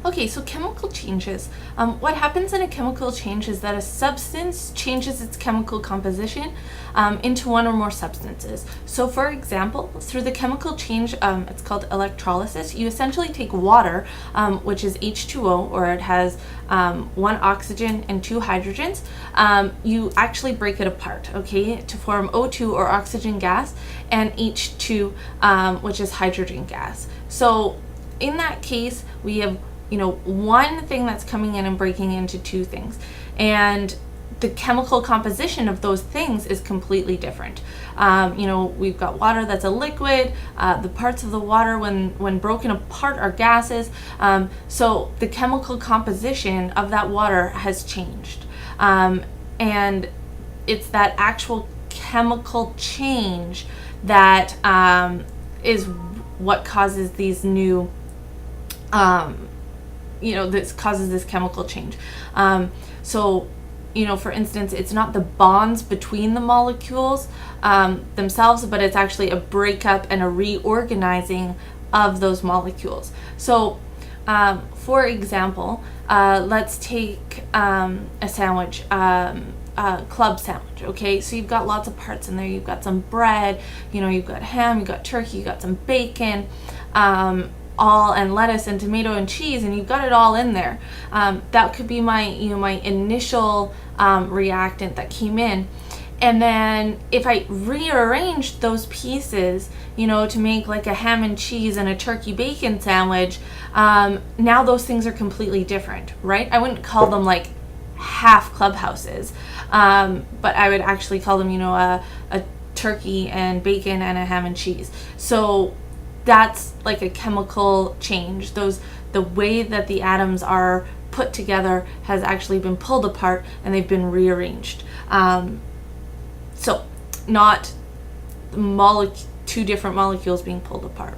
Okay, so chemical changes. What happens in a chemical change is that a substance changes its chemical composition into one or more substances. So, for example, through the chemical change, it's called electrolysis, you essentially take water, which is H2O, or it has one oxygen and two hydrogens. You actually break it apart, okay, to form O2 or oxygen gas and H2, which is hydrogen gas. So, in that case, we have one thing that's coming in and breaking into two things. And the chemical composition of those things is completely different. We've got water that's a liquid. The parts of the water, when broken apart, are gases. So the chemical composition of that water has changed. And it's that actual chemical change that is what causes these new this causes this chemical change. For instance, it's not the bonds between the molecules themselves, but it's actually a breakup and a reorganizing of those molecules. So, for example, let's take a sandwich, a club sandwich, okay? So you've got lots of parts in there. You've got some bread, you've got ham, you've got turkey, you've got some bacon, and lettuce and tomato and cheese, and you've got it all in there. That could be my initial reactant that came in. And then if I rearranged those pieces, to make like a ham and cheese and a turkey bacon sandwich, now those things are completely different, right? I wouldn't call them like half clubhouses, but I would actually call them, a turkey and bacon and a ham and cheese. So that's like a chemical change. The way that the atoms are put together has actually been pulled apart and they've been rearranged. So not two different molecules being pulled apart.